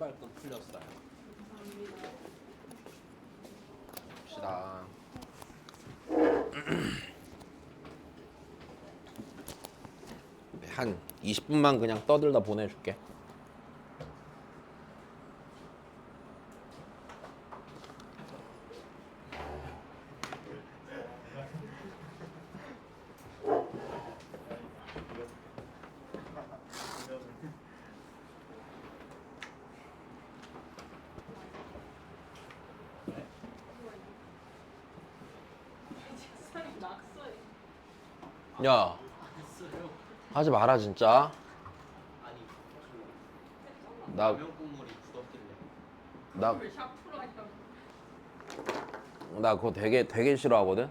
빨간 풀렸어요. 봅시다. 한 20분만 그냥 떠들다 보내줄게. 야, 하지 마라 진짜. 나 그거 되게 싫어하거든.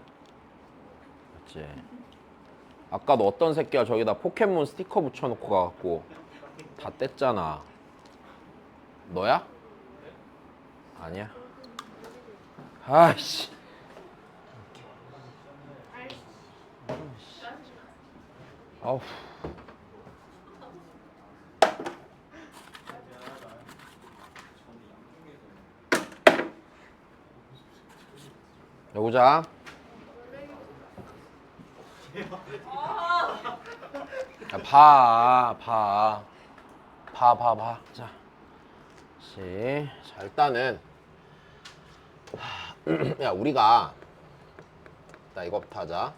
맞지? 아까도 어떤 새끼가 저기다 포켓몬 스티커 붙여놓고 가갖고 다 뗐잖아. 너야? 아니야. 아이씨. 아우. 여보자. 봐. 자, 자 일단은 야 우리가 나 이거부터 하자.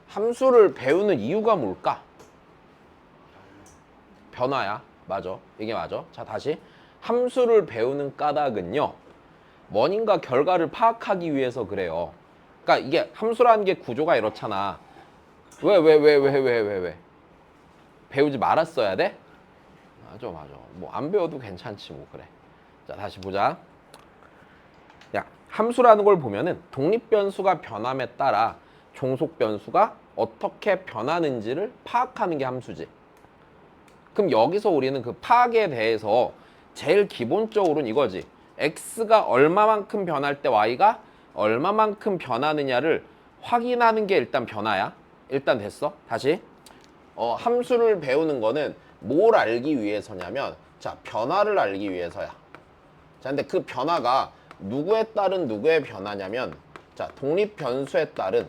함수를 배우는 이유가 뭘까? 변화야. 맞아. 이게 맞아. 자 다시. 함수를 배우는 까닭은요. 원인과 결과를 파악하기 위해서 그래요. 그러니까 이게 함수라는 게 구조가 이렇잖아. 왜? 배우지 말았어야 돼? 맞아. 뭐 안 배워도 괜찮지 뭐. 그래. 자 다시 보자. 야 함수라는 걸 보면은 독립변수가 변함에 따라 종속변수가 어떻게 변하는지를 파악하는 게 함수지. 그럼 여기서 우리는 그 파악에 대해서 제일 기본적으로는 이거지. x가 얼마만큼 변할 때 y가 얼마만큼 변하느냐를 확인하는 게 일단 변화야. 일단 됐어. 다시. 함수를 배우는 거는 뭘 알기 위해서냐면 자 변화를 알기 위해서야. 자 근데 그 변화가 누구에 따른 누구의 변화냐면 자 독립변수에 따른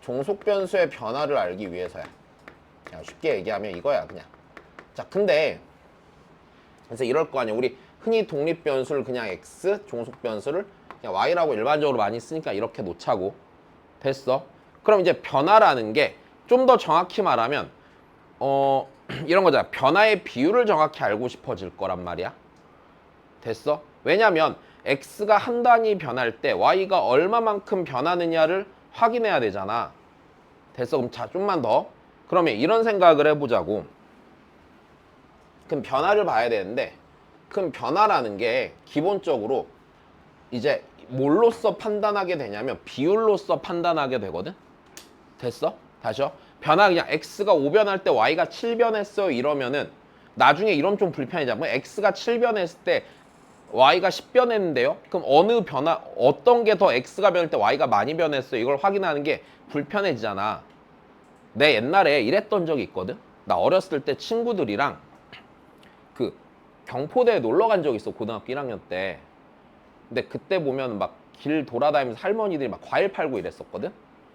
종속변수의 변화를 알기 위해서야. 쉽게 얘기하면 이거야 그냥. 자 근데 그래서 이럴 거 아니야. 우리 흔히 독립변수를 그냥 x, 종속변수를 그냥 y라고 일반적으로 많이 쓰니까 이렇게 놓자고. 됐어. 그럼 이제 변화라는 게 좀 더 정확히 말하면 이런 거잖아. 변화의 비율을 정확히 알고 싶어질 거란 말이야. 됐어? 왜냐면 x가 한 단위 변할 때 y가 얼마만큼 변하느냐를 확인해야 되잖아. 됐어? 그럼 자 좀만 더. 그러면 이런 생각을 해보자고. 그럼 변화를 봐야 되는데 그럼 변화라는 게 기본적으로 이제 뭘로써 판단하게 되냐면 비율로써 판단하게 되거든. 됐어? 다시요. 변화 그냥 x가 5변할 때 y가 7변했어요 이러면은 나중에 이러면 좀 불편해져. 뭐 x가 7변했을 때 y가 10변했는데요. 그럼 어느 변화 어떤 게 더 x가 변할 때 y가 많이 변했어요. 이걸 확인하는 게 불편해지잖아. 내 옛날에 이랬던 적이 있거든. 나 어렸을 때 친구들이랑 그 경포대에 놀러 간 적이 있어. 고등학교 1학년 때. 근데 그때 보면 막 길 돌아다니면서 할머니들이 막 과일 팔고 이랬었거든.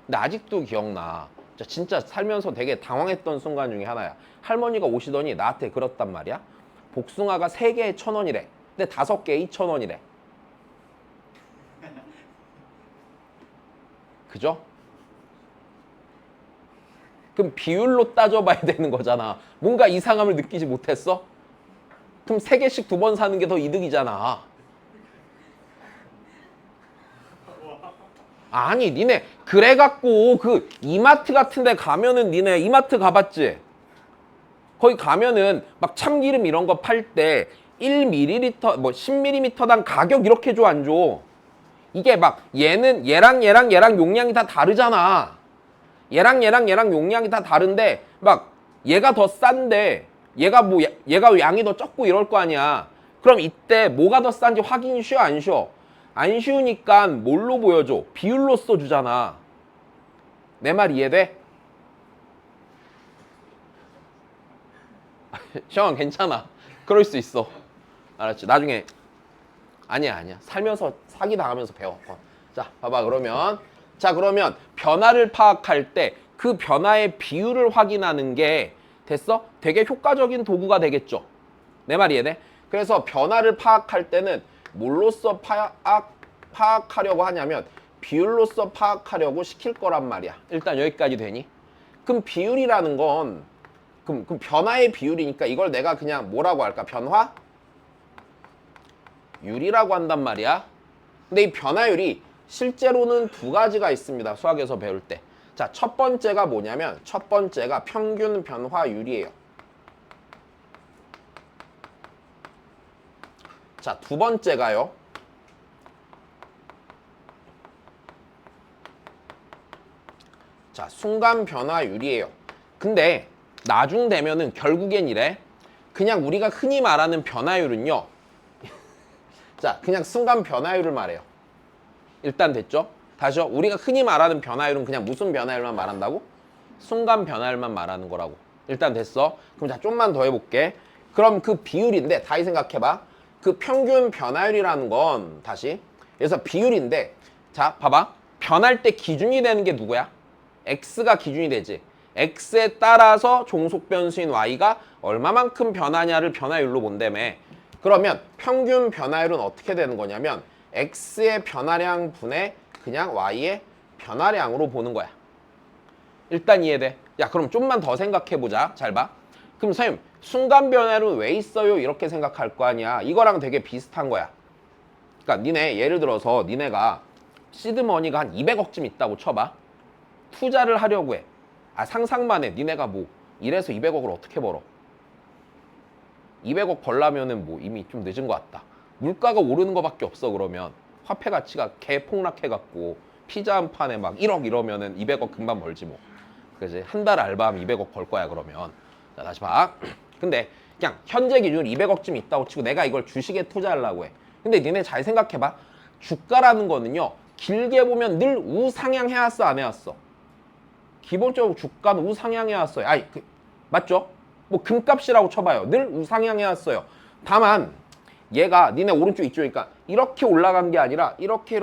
근데 아직도 기억나. 진짜 살면서 되게 당황했던 순간 중에 하나야. 할머니가 오시더니 나한테 그렇단 말이야. 복숭아가 3개에 1,000원이래. 근데 5개에 2,000원이래. 그죠? 그럼 비율로 따져봐야 되는 거잖아. 뭔가 이상함을 느끼지 못했어? 그럼 3개씩 2번 사는 게 더 이득이잖아. 아니 니네 그래갖고 그 이마트 같은 데 가면은 니네 이마트 가봤지? 거기 가면은 막 참기름 이런 거 팔 때 1ml 뭐 10ml당 가격 이렇게 줘 안 줘? 이게 막 얘는 얘랑 용량이 다 다르잖아. 얘랑 용량이 다 다른데 막 얘가 더 싼데 얘가 양이 더 적고 이럴 거 아니야. 그럼 이때 뭐가 더 싼지 확인이 쉬워 안 쉬워? 안 쉬우니까 뭘로 보여줘? 비율로 써주잖아. 내 말 이해돼? 시영아 괜찮아. 그럴 수 있어. 알았지? 나중에 아니야. 살면서 사기 당하면서 배워. 자, 봐봐. 그러면 변화를 파악할 때 그 변화의 비율을 확인하는 게 됐어? 되게 효과적인 도구가 되겠죠. 내 말이 이해돼? 그래서 변화를 파악할 때는 뭘로써 파악하려고 하냐면 비율로써 파악하려고 시킬 거란 말이야. 일단 여기까지 되니? 그럼 비율이라는 건 그럼 변화의 비율이니까 이걸 내가 그냥 뭐라고 할까? 변화율이라고 한단 말이야. 근데 이 변화율이 실제로는 두 가지가 있습니다. 수학에서 배울 때. 자, 첫 번째가 뭐냐면 첫 번째가 평균 변화율이에요. 자, 두 번째가요. 자, 순간 변화율이에요. 근데 나중 되면은 결국엔 이래. 그냥 우리가 흔히 말하는 변화율은요. 자, 그냥 순간 변화율을 말해요. 일단 됐죠? 다시요. 우리가 흔히 말하는 변화율은 그냥 무슨 변화율만 말한다고? 순간 변화율만 말하는 거라고. 일단 됐어. 그럼 자, 좀만 더 해볼게. 그럼 그 비율인데 다시 생각해봐. 그 평균 변화율이라는 건 다시 그래서 비율인데 자, 봐봐. 변할 때 기준이 되는 게 누구야? x가 기준이 되지. x에 따라서 종속 변수인 y가 얼마만큼 변하냐를 변화율로 본다며. 그러면 평균 변화율은 어떻게 되는 거냐면 x의 변화량 분의 그냥 y의 변화량으로 보는 거야. 일단 이해돼? 야, 그럼 좀만 더 생각해보자. 잘 봐. 그럼 선생님, 순간 변화율은 왜 있어요? 이렇게 생각할 거 아니야. 이거랑 되게 비슷한 거야. 그러니까 니네 예를 들어서 니네가 시드머니가 한 200억쯤 있다고 쳐봐. 투자를 하려고 해. 상상만 해. 니네가 뭐 1에서 200억을 어떻게 벌어? 200억 벌려면은 뭐 이미 좀 늦은 것 같다. 물가가 오르는 거밖에 없어. 그러면 화폐 가치가 개폭락해갖고 피자 한 판에 막 1억 이러면은 200억 금방 벌지 뭐. 그지? 한 달 알바하면 200억 벌 거야 그러면. 자, 다시 봐. 근데 그냥 현재 기준으로 200억쯤 있다고 치고 내가 이걸 주식에 투자하려고 해. 근데 니네 잘 생각해봐. 주가라는 거는요. 길게 보면 늘 우상향 해왔어 안 해왔어? 기본적으로 주가는 우상향 해왔어요. 맞죠? 뭐 금값이라고 쳐봐요. 늘 우상향 해왔어요. 다만 얘가 니네 오른쪽 이쪽이니까 이렇게 올라간 게 아니라 이렇게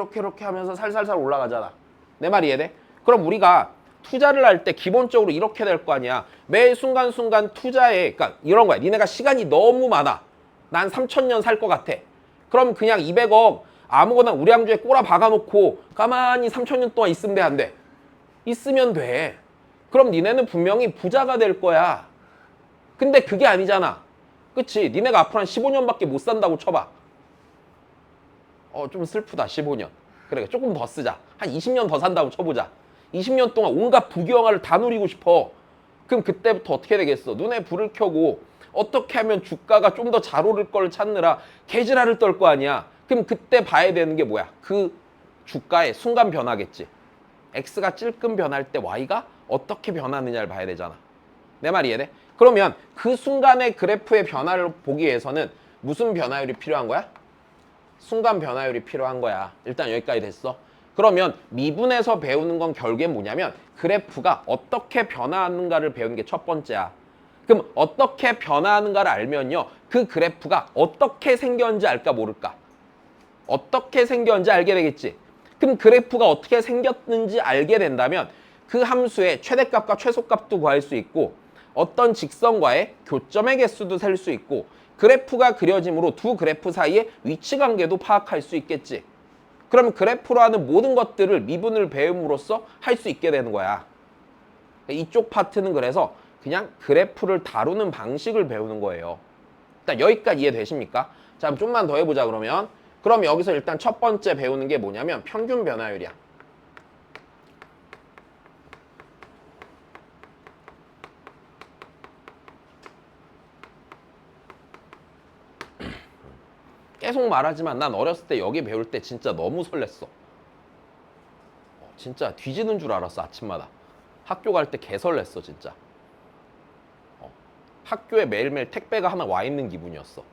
하면서 살살살 올라가잖아. 내 말 이해돼? 그럼 우리가 투자를 할 때 기본적으로 이렇게 될 거 아니야. 매 순간순간 투자에 그러니까 이런 거야. 니네가 시간이 너무 많아. 난 3,000년 살 것 같아. 그럼 그냥 200억 아무거나 우량주에 꼬라 박아놓고 가만히 3,000년 동안 있으면 돼, 안 돼? 있으면 돼. 그럼 니네는 분명히 부자가 될 거야. 근데 그게 아니잖아. 그치? 니네가 앞으로 한 15년밖에 못 산다고 쳐봐. 좀 슬프다. 15년. 그래, 조금 더 쓰자. 한 20년 더 산다고 쳐보자. 20년 동안 온갖 부귀영화를 다 누리고 싶어. 그럼 그때부터 어떻게 되겠어? 눈에 불을 켜고 어떻게 하면 주가가 좀 더 잘 오를 걸 찾느라 개지랄을 떨 거 아니야. 그럼 그때 봐야 되는 게 뭐야? 그 주가의 순간 변화겠지. X가 찔끔 변할 때 Y가 어떻게 변하느냐를 봐야 되잖아. 내 말 이해돼? 그러면 그 순간의 그래프의 변화를 보기 위해서는 무슨 변화율이 필요한 거야? 순간 변화율이 필요한 거야. 일단 여기까지 됐어. 그러면 미분에서 배우는 건 결국엔 뭐냐면 그래프가 어떻게 변화하는가를 배우는 게 첫 번째야. 그럼 어떻게 변화하는가를 알면요. 그 그래프가 어떻게 생겼는지 알까 모를까? 어떻게 생겼는지 알게 되겠지. 그럼 그래프가 어떻게 생겼는지 알게 된다면 그 함수의 최대값과 최소값도 구할 수 있고 어떤 직선과의 교점의 개수도 셀 수 있고 그래프가 그려짐으로 두 그래프 사이의 위치관계도 파악할 수 있겠지. 그럼 그래프로 하는 모든 것들을 미분을 배움으로써 할 수 있게 되는 거야. 이쪽 파트는 그래서 그냥 그래프를 다루는 방식을 배우는 거예요. 일단 여기까지 이해되십니까? 자, 그럼 좀만 더 해보자 그러면. 그럼 여기서 일단 첫 번째 배우는 게 뭐냐면 평균 변화율이야. 계속 말하지만 난 어렸을 때 여기 배울 때 진짜 너무 설렜어. 진짜 뒤지는 줄 알았어 아침마다. 학교 갈 때 개 설렜어 진짜. 학교에 매일매일 택배가 하나 와 있는 기분이었어.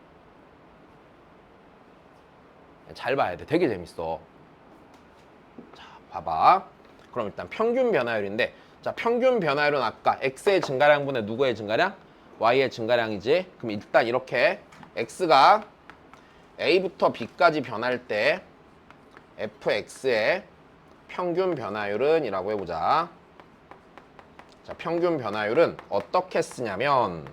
잘 봐야 돼. 되게 재밌어. 자, 봐봐. 그럼 일단 평균 변화율인데 자, 평균 변화율은 아까 x의 증가량분의 누구의 증가량? y의 증가량이지. 그럼 일단 이렇게 x가 a부터 b까지 변할 때 fx의 평균 변화율은 이라고 해보자. 자, 평균 변화율은 어떻게 쓰냐면,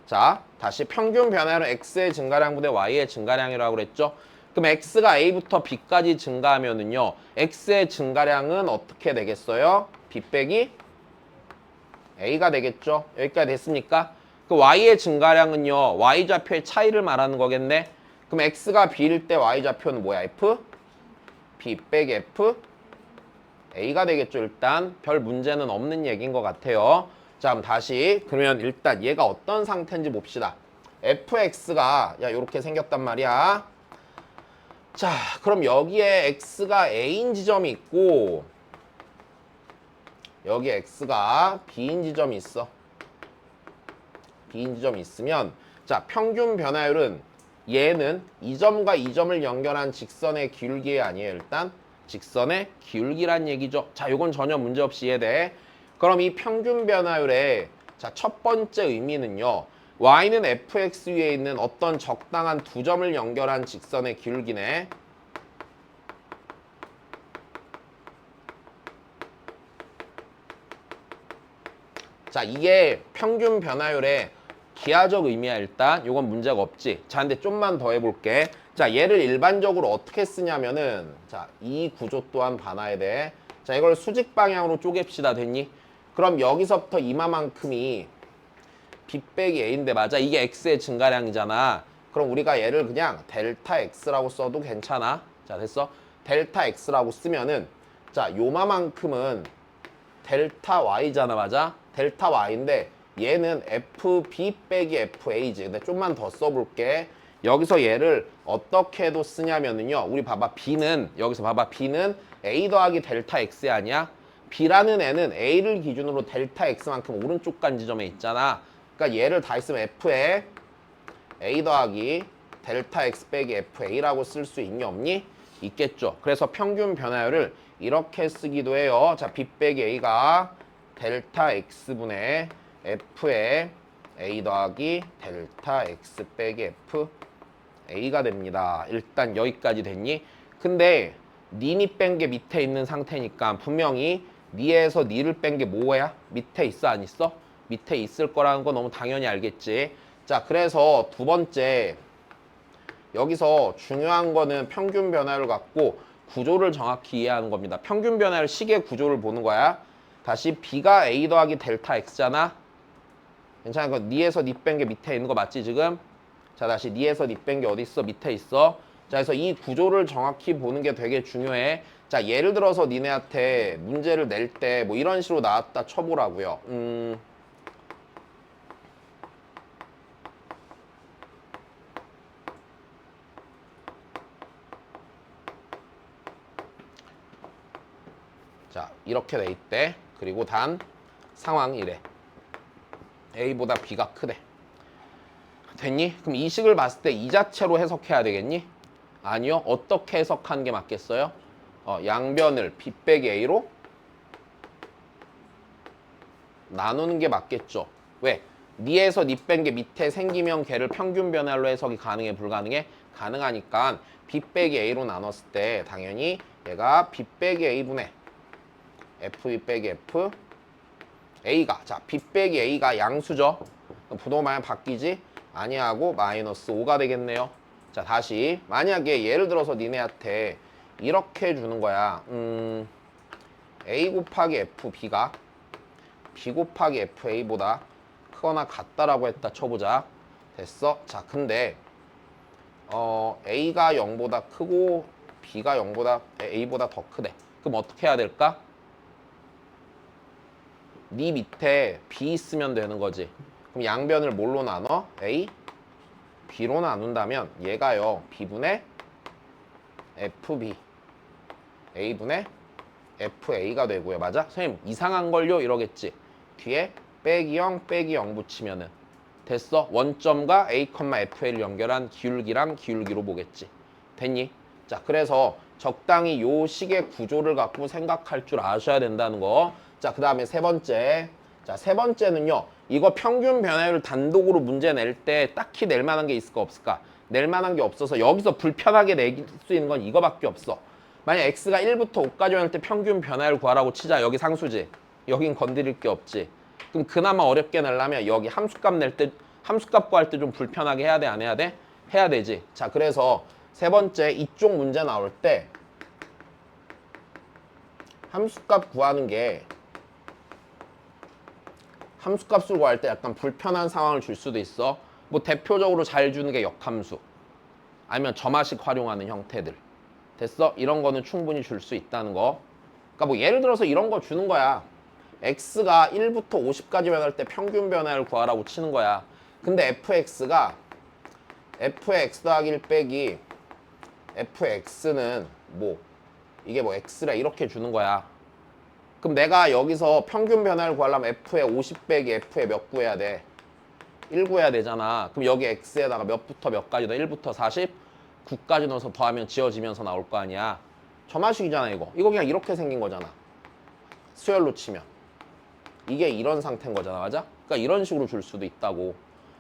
자, 다시 평균 변화율은 x의 증가량분의 y의 증가량이라고 그랬죠. 그럼 x가 a부터 b까지 증가하면은요, x의 증가량은 어떻게 되겠어요? b 빼기 a가 되겠죠. 여기까지 됐습니까? 그 y의 증가량은요, y좌표의 차이를 말하는 거겠네. 그럼 x가 b일 때 y좌표는 뭐야? f? b 빼기 f a가 되겠죠. 일단 별 문제는 없는 얘기인 것 같아요. 자, 그럼 다시 그러면 일단 얘가 어떤 상태인지 봅시다. fx가 야 요렇게 생겼단 말이야. 자, 그럼 여기에 x가 a인 지점이 있고 여기에 x가 b인 지점이 있어. b인 지점이 있으면 자, 평균 변화율은 얘는 이 점과 이 점을 연결한 직선의 기울기 아니에요. 일단 직선의 기울기란 얘기죠. 자, 요건 전혀 문제 없이 이해돼. 그럼 이 평균 변화율의 자, 첫 번째 의미는요. y는 fx 위에 있는 어떤 적당한 두 점을 연결한 직선의 기울기네. 자, 이게 평균 변화율의 기하적 의미야. 일단 요건 문제가 없지. 자, 근데 좀만 더 해볼게. 자, 얘를 일반적으로 어떻게 쓰냐면은 자, 이 구조 또한 봐놔야 돼. 자, 이걸 수직 방향으로 쪼갭시다. 됐니? 그럼 여기서부터 이마만큼이 b 빼기 a인데 맞아? 이게 x의 증가량이잖아. 그럼 우리가 얘를 그냥 델타 x라고 써도 괜찮아. 자, 됐어? 델타 x라고 쓰면은 자, 요마만큼은 델타 y잖아. 맞아? 델타 y인데 얘는 fb 빼기 fa지. 근데 좀만 더 써볼게. 여기서 얘를 어떻게도 쓰냐면은요. 우리 봐봐. b는 여기서 봐봐. b는 a 더하기 델타 x 아니야? b라는 애는 a를 기준으로 델타 x만큼 오른쪽 간 지점에 있잖아. 그러니까 얘를 다 있으면 f에 a 더하기 델타 x 빼기 fa라고 쓸 수 있니 없니? 있겠죠. 그래서 평균 변화율을 이렇게 쓰기도 해요. 자, b 빼기 a가 델타 x분의 f에 a 더하기 델타 x 빼기 f a가 됩니다. 일단 여기까지 됐니? 근데 니니 뺀 게 밑에 있는 상태니까 분명히 니에서 니를 뺀 게 뭐야? 밑에 있어 안 있어? 밑에 있을 거라는 거 너무 당연히 알겠지. 자, 그래서 두 번째 여기서 중요한 거는 평균 변화를 갖고 구조를 정확히 이해하는 겁니다. 평균 변화를 식의 구조를 보는 거야. 다시 b가 a 더하기 델타 x잖아. 괜찮아. 그 니에서 니 뺀 게 밑에 있는 거 맞지 지금? 자, 다시 니에서 니 뺀 게 어디 있어? 밑에 있어. 자, 그래서 이 구조를 정확히 보는 게 되게 중요해. 자, 예를 들어서 니네한테 문제를 낼 때 뭐 이런 식으로 나왔다 쳐보라고요. 자, 이렇게 돼 있대. 그리고 단 상황 이래. A보다 B가 크대. 됐니? 그럼 이 식을 봤을 때 이 자체로 해석해야 되겠니? 아니요. 어떻게 해석하는 게 맞겠어요? 양변을 B 빼기 A로 나누는 게 맞겠죠. 왜? 니에서 니 뺀 게 밑에 생기면 걔를 평균 변화로 해석이 가능해 불가능해? 가능하니까 B 빼기 A로 나눴을 때 당연히 얘가 B 빼기 A분의 FB 빼기 F A가 자 B 빼기 A가 양수죠. 부동 방향 바뀌지? 아니하고 마이너스 5가 되겠네요. 자, 다시 만약에 예를 들어서 니네한테 이렇게 주는 거야. A 곱하기 FB가 B 곱하기 FA보다 크거나 같다라고 했다 쳐보자. 됐어? 자, 근데 A가 0보다 크고 B가 A보다 더 크대. 그럼 어떻게 해야 될까? 네 밑에 B 있으면 되는 거지. 그럼 양변을 뭘로 나눠? A, B로 나눈다면 얘가요. B분의 FB, A분의 FA가 되고요. 맞아? 선생님 이상한 걸요? 이러겠지. 뒤에 빼기 0, 빼기 0 붙이면은 됐어? 원점과 A, FA를 연결한 기울기랑 기울기로 보겠지. 됐니? 자, 그래서 적당히 요 식의 구조를 갖고 생각할 줄 아셔야 된다는 거. 자, 그 다음에 세 번째. 자, 세 번째는요. 이거 평균 변화율 단독으로 문제 낼 때 딱히 낼 만한 게 있을까 없을까? 낼 만한 게 없어서 여기서 불편하게 낼 수 있는 건 이거밖에 없어. 만약 x가 1부터 5까지 할 때 평균 변화율 구하라고 치자. 여기 상수지. 여긴 건드릴 게 없지. 그럼 그나마 어렵게 내려면 여기 함수값 낼 때 함수값 구할 때 좀 불편하게 해야 돼? 안 해야 돼? 해야 되지. 자, 그래서 세 번째 이쪽 문제 나올 때 함수값 구하는 게 함수값을 구할 때 약간 불편한 상황을 줄 수도 있어. 뭐 대표적으로 잘 주는 게 역함수 아니면 점화식 활용하는 형태들. 됐어? 이런 거는 충분히 줄 수 있다는 거. 그러니까 뭐 예를 들어서 이런 거 주는 거야. x가 1부터 50까지 변할 때 평균 변화를 구하라고 치는 거야. 근데 fx가 f의 x 더하기 1 빼기 fx는 뭐 이게 뭐 x라 이렇게 주는 거야. 그럼 내가 여기서 평균 변화를 구하려면 f의 50 빼기 f의 몇 구해야 돼? 1 구해야 되잖아. 그럼 여기 x에다가 몇부터 몇까지 넣어? 1부터 49까지 넣어서 더하면 지워지면서 나올 거 아니야. 점화식이잖아 이거. 이거 그냥 이렇게 생긴 거잖아. 수열로 치면. 이게 이런 상태인 거잖아. 맞아? 그러니까 이런 식으로 줄 수도 있다고.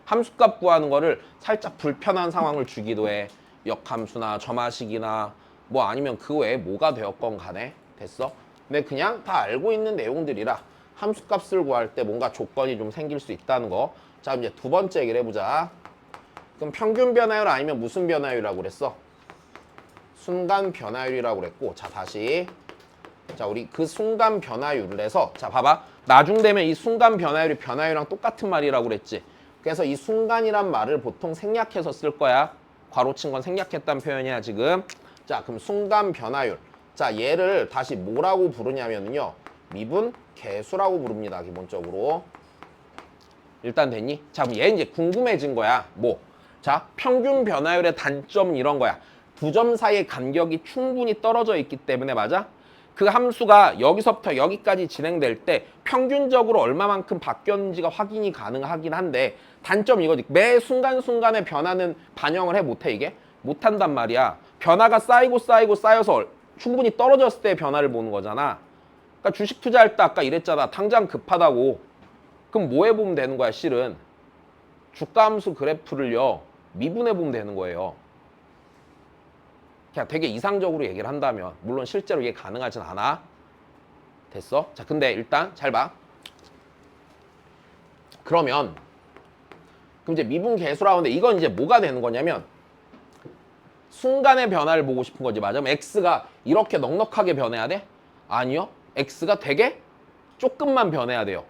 함수값 구하는 거를 살짝 불편한 상황을 주기도 해. 역함수나 점화식이나 뭐 아니면 그 외에 뭐가 되었건 간에. 됐어? 근데 그냥 다 알고 있는 내용들이라 함수값을 구할 때 뭔가 조건이 좀 생길 수 있다는 거. 자, 이제 두 번째 얘기를 해보자. 그럼 평균 변화율 아니면 무슨 변화율이라고 그랬어? 순간 변화율이라고 그랬고, 자 다시 자 우리 그 순간 변화율을 해서 자 봐봐 나중 되면 이 순간 변화율이 변화율이랑 똑같은 말이라고 그랬지. 그래서 이 순간이란 말을 보통 생략해서 쓸 거야. 괄호친 건 생략했다는 표현이야 지금. 자 그럼 순간 변화율 자 얘를 다시 뭐라고 부르냐면요 미분 계수라고 부릅니다. 기본적으로 일단 됐니? 자 그럼 얘 이제 궁금해진 거야. 뭐? 자 평균 변화율의 단점은 이런 거야. 두 점 사이의 간격이 충분히 떨어져 있기 때문에 맞아? 그 함수가 여기서부터 여기까지 진행될 때 평균적으로 얼마만큼 바뀌었는지가 확인이 가능하긴 한데 단점이 이거지. 매 순간순간의 변화는 반영을 해 못해 이게? 못한단 말이야. 변화가 쌓이고 쌓여서 충분히 떨어졌을 때 변화를 보는 거잖아. 그러니까 주식 투자할 때 아까 이랬잖아. 당장 급하다고. 그럼 뭐 해보면 되는 거야 실은? 주가함수 그래프를요. 미분해보면 되는 거예요. 그냥 되게 이상적으로 얘기를 한다면 물론 실제로 이게 가능하진 않아. 됐어? 자 근데 일단 잘 봐. 그럼 이제 미분 계수라는데 이건 이제 뭐가 되는 거냐면 순간의 변화를 보고 싶은 거지. 맞아? 그럼 x가 이렇게 넉넉하게 변해야 돼? 아니요. x가 되게 조금만 변해야 돼요.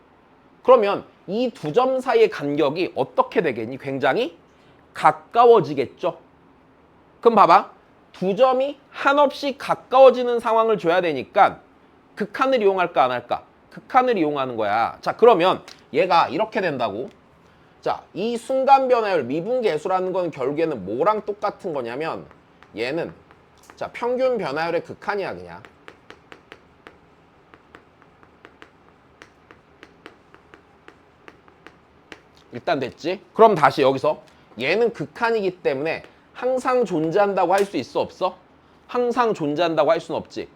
그러면 이 두 점 사이의 간격이 어떻게 되겠니? 굉장히 가까워지겠죠? 그럼 봐봐. 두 점이 한없이 가까워지는 상황을 줘야 되니까 극한을 이용할까 안 할까? 극한을 이용하는 거야. 자 그러면 얘가 이렇게 된다고. 자 이 순간 변화율 미분계수라는 건 결국에는 뭐랑 똑같은 거냐면 얘는 자 평균 변화율의 극한이야 그냥. 일단 됐지? 그럼 다시 여기서 얘는 극한이기 때문에 항상 존재한다고 할 수 있어 없어? 항상 존재한다고 할 수는 없지.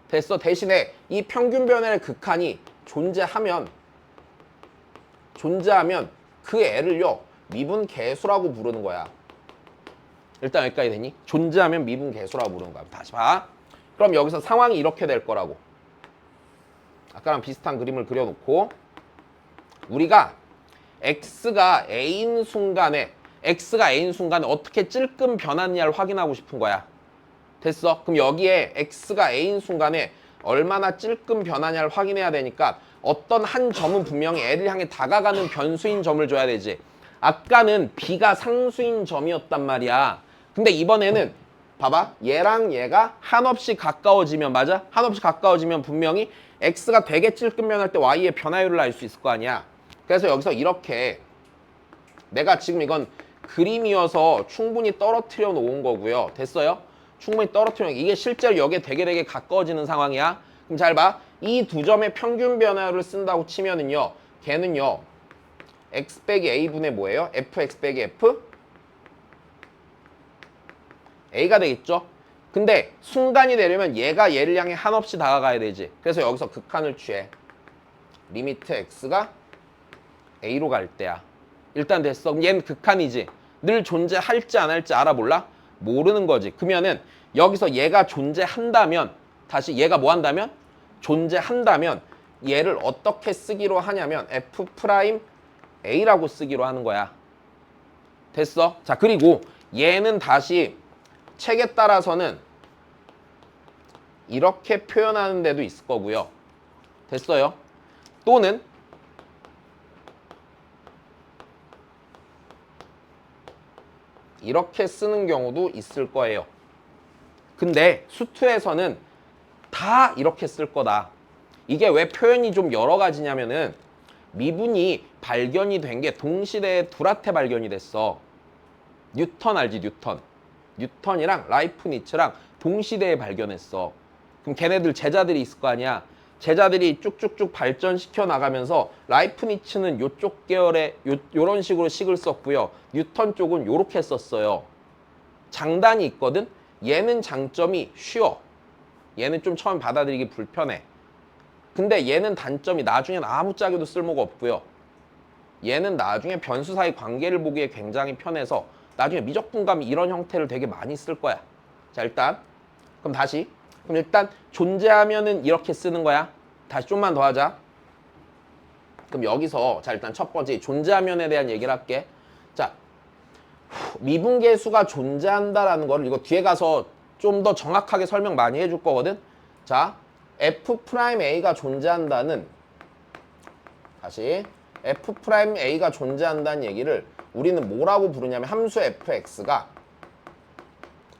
됐어? 대신에 이 평균 변화의 극한이 존재하면 그 애를요 미분 계수라고 부르는 거야. 일단 여기까지 되니? 존재하면 미분 계수라고 부르는 거야. 다시 봐. 그럼 여기서 상황이 이렇게 될 거라고. 아까랑 비슷한 그림을 그려놓고 우리가 x가 a인 순간에 어떻게 찔끔 변하느냐를 확인하고 싶은 거야. 됐어? 그럼 여기에 x가 a인 순간에 얼마나 찔끔 변하냐를 확인해야 되니까 어떤 한 점은 분명히 애를 향해 다가가는 변수인 점을 줘야 되지. 아까는 b가 상수인 점이었단 말이야. 근데 이번에는 봐봐. 얘랑 얘가 한없이 가까워지면 맞아? 한없이 가까워지면 분명히 x가 되게 찔끔 변할 때 y의 변화율을 알 수 있을 거 아니야. 그래서 여기서 이렇게 내가 지금 이건 그림이어서 충분히 떨어뜨려 놓은 거고요. 됐어요? 충분히 떨어뜨려 놓은 이게 실제로 여기에 되게 가까워지는 상황이야. 그럼 잘 봐. 이 두 점의 평균 변화율을 쓴다고 치면은요. 걔는요. x 빼기 a분의 뭐예요? fx 빼기 f? a가 되겠죠? 근데 순간이 되려면 얘가 얘를 향해 한없이 다가가야 되지. 그래서 여기서 극한을 취해. 리미트 x가 A로 갈 때야. 일단 됐어. 그럼 얘는 극한이지. 늘 존재할지 안 할지 알아 몰라? 모르는 거지. 그러면은 여기서 얘가 존재한다면 다시 얘가 뭐 한다면? 존재한다면 얘를 어떻게 쓰기로 하냐면 F 프라임 A라고 쓰기로 하는 거야. 됐어? 자, 그리고 얘는 다시 책에 따라서는 이렇게 표현하는 데도 있을 거고요. 됐어요? 또는 이렇게 쓰는 경우도 있을 거예요. 근데 수투에서는 다 이렇게 쓸 거다. 이게 왜 표현이 좀 여러 가지냐면은 미분이 발견이 된 게 동시대에 둘한테 발견이 됐어. 뉴턴 알지? 뉴턴. 뉴턴이랑 라이프니츠랑 동시대에 발견했어. 그럼 걔네들 제자들이 있을 거 아니야. 제자들이 쭉쭉쭉 발전시켜 나가면서 라이프니츠는 요쪽 계열의 요런 식으로 식을 썼고요. 뉴턴 쪽은 요렇게 썼어요. 장단이 있거든. 얘는 장점이 쉬워. 얘는 좀 처음 받아들이기 불편해. 근데 얘는 단점이 나중엔 아무짝에도 쓸모가 없고요. 얘는 나중에 변수 사이 관계를 보기에 굉장히 편해서 나중에 미적분감이 이런 형태를 되게 많이 쓸 거야. 자, 일단 그럼 다시 그럼 일단 존재하면은 이렇게 쓰는 거야. 다시 좀만 더 하자. 그럼 여기서 자 일단 첫 번째 존재하면에 대한 얘기를 할게. 자, 미분계수가 존재한다라는 거를 이거 뒤에 가서 좀 더 정확하게 설명 많이 해줄 거거든. 자, F'A가 존재한다는 다시 F'A가 존재한다는 얘기를 우리는 뭐라고 부르냐면 함수 fx가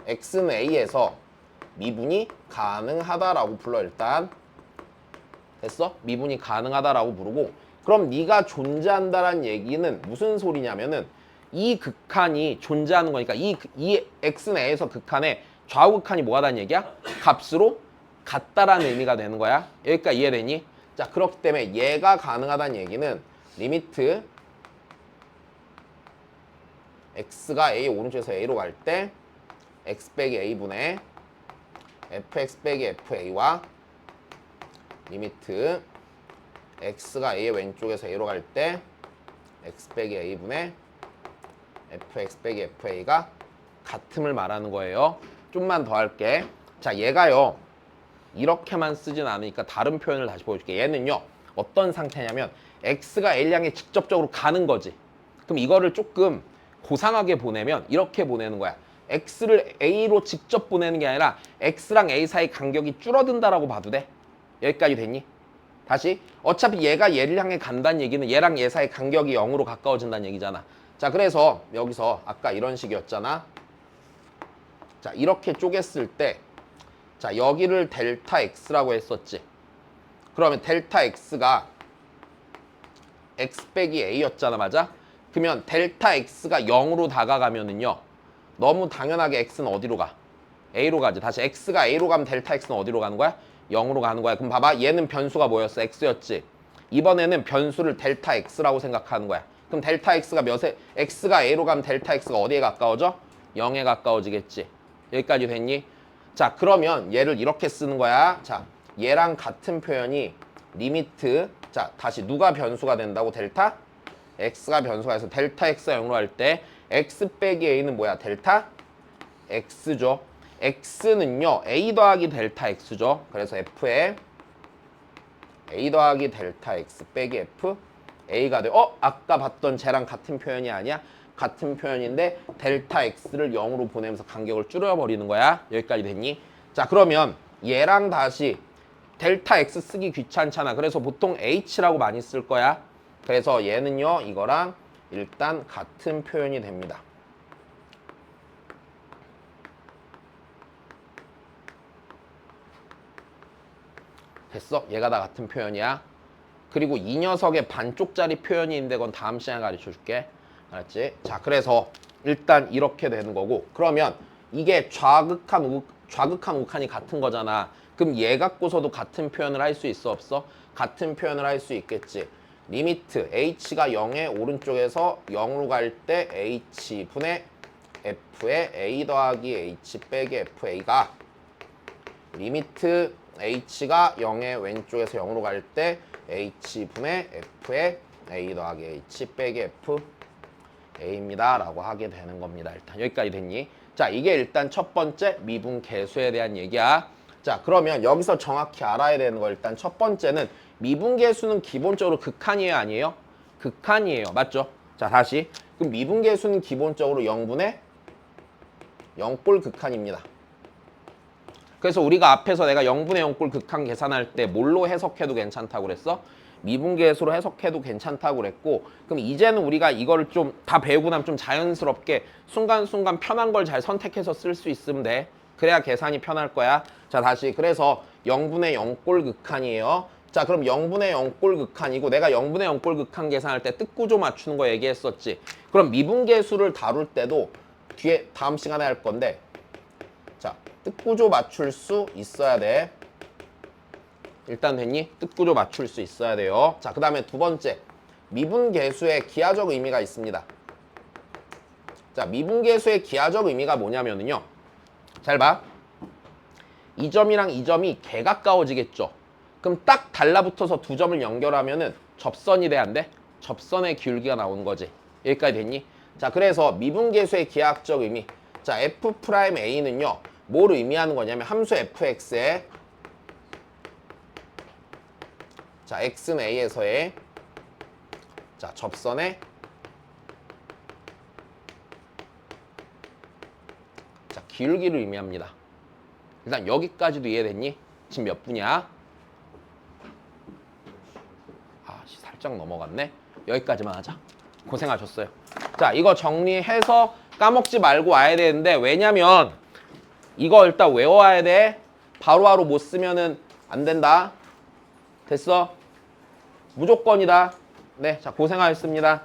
x는 a에서 미분이 가능하다라고 불러. 일단 됐어? 미분이 가능하다라고 부르고 그럼 네가 존재한다라는 얘기는 무슨 소리냐면은 이 극한이 존재하는 거니까 이 x는 a에서 극한에 좌우극한이 뭐하다는 얘기야? 값으로 같다라는 의미가 되는 거야. 여기까지 이해되니? 자, 그렇기 때문에 얘가 가능하다는 얘기는 리미트 x가 a 오른쪽에서 a로 갈 때 x 빼기 a분의 fx 빼기 fa와 리미트 x가 a의 왼쪽에서 a로 갈 때 x 빼기 a분의 fx 빼기 fa가 같음을 말하는 거예요. 좀만 더 할게. 자, 얘가요 이렇게만 쓰진 않으니까 다른 표현을 다시 보여줄게. 얘는요 어떤 상태냐면 x가 a를 향해 직접적으로 가는 거지. 그럼 이거를 조금 고상하게 보내면 이렇게 보내는 거야. x를 a로 직접 보내는 게 아니라 x랑 a 사이 간격이 줄어든다라고 봐도 돼. 여기까지 됐니? 다시 어차피 얘가 얘를 향해 간다는 얘기는 얘랑 얘 사이 간격이 0으로 가까워진다는 얘기잖아. 자, 그래서 여기서 아까 이런 식이었잖아. 자, 이렇게 쪼갰을 때 자, 여기를 델타 x라고 했었지. 그러면 델타 x가 x 빼기 a였잖아. 맞아? 그러면 델타 x가 0으로 다가가면은요 너무 당연하게 x는 어디로 가? a로 가지. 다시 x가 a로 가면 델타 x는 어디로 가는 거야? 0으로 가는 거야. 그럼 봐봐. 얘는 변수가 뭐였어? x였지. 이번에는 변수를 델타 x라고 생각하는 거야. 그럼 델타 x가 몇에 x가 a로 가면 델타 x가 어디에 가까워져? 0에 가까워지겠지. 여기까지 됐니? 자, 그러면 얘를 이렇게 쓰는 거야. 자, 얘랑 같은 표현이 리미트. 자, 다시 누가 변수가 된다고? 델타 x가 변수가 돼서 델타 x가 0으로 할 때 x 빼기 a는 뭐야? 델타 x죠. x는요 a 더하기 델타 x죠. 그래서 f에 a 더하기 델타 x 빼기 f a가 돼. 아까 봤던 쟤랑 같은 표현이 아니야? 같은 표현인데 델타 x를 0으로 보내면서 간격을 줄여버리는 거야. 여기까지 됐니? 자, 그러면 얘랑 다시 델타 x 쓰기 귀찮잖아. 그래서 보통 h라고 많이 쓸 거야. 그래서 얘는요 이거랑 일단 같은 표현이 됩니다. 됐어? 얘가 다 같은 표현이야. 그리고 이 녀석의 반쪽짜리 표현이 있는데 그건 다음 시간에 가르쳐 줄게. 알았지? 자, 그래서 일단 이렇게 되는 거고 그러면 이게 좌극한 우극한이 같은 거잖아. 그럼 얘 갖고서도 같은 표현을 할 수 있어 없어? 같은 표현을 할 수 있겠지. 리미트 h가 0의 오른쪽에서 0으로 갈 때 h분의 f의 a 더하기 h 빼기 fa가 리미트 h가 0의 왼쪽에서 0으로 갈 때 h분의 f의 A 더하기 H 빼기 F A입니다 라고 하게 되는 겁니다. 일단 여기까지 됐니? 자, 이게 일단 첫 번째 미분계수에 대한 얘기야. 자, 그러면 여기서 정확히 알아야 되는 거 일단 첫 번째는 미분계수는 기본적으로 극한이에요, 아니에요? 극한이에요. 맞죠? 자, 다시. 그럼 미분계수는 기본적으로 0분의 0꼴 극한입니다. 그래서 우리가 앞에서 내가 0분의 0꼴 극한 계산할 때 뭘로 해석해도 괜찮다고 그랬어? 미분계수로 해석해도 괜찮다고 그랬고, 그럼 이제는 우리가 이거를 좀 다 배우고 나면 좀 자연스럽게 순간순간 편한 걸 잘 선택해서 쓸 수 있으면 돼. 그래야 계산이 편할 거야. 자, 다시. 그래서 0분의 0꼴 극한이에요. 자, 그럼 0분의 0꼴 극한이고 내가 0분의 0꼴 극한 계산할 때 뜻구조 맞추는 거 얘기했었지. 그럼 미분계수를 다룰 때도 뒤에 다음 시간에 할 건데, 자, 뜻구조 맞출 수 있어야 돼. 일단 됐니? 뜻구조 맞출 수 있어야 돼요. 자, 그 다음에 두 번째. 미분계수의 기하적 의미가 있습니다. 자, 미분계수의 기하적 의미가 뭐냐면요. 잘 봐. 이 점이랑 이 점이 개가까워지겠죠. 그럼 딱 달라붙어서 두 점을 연결하면은 접선이 돼, 안 돼? 접선의 기울기가 나오는 거지. 여기까지 됐니? 자, 그래서 미분계수의 기하학적 의미. 자, F'A는요. 뭘 의미하는 거냐면 함수 fx에 자, x는 a에서의 자, 접선의 자, 기울기를 의미합니다. 일단 여기까지도 이해됐니? 지금 몇 분이야? 살짝 넘어갔네. 여기까지만 하자. 고생하셨어요. 자, 이거 정리해서 까먹지 말고 와야 되는데, 왜냐면 이거 일단 외워야 돼. 바로바로 못 쓰면은 안 된다. 됐어? 무조건이다. 네, 자, 고생하셨습니다.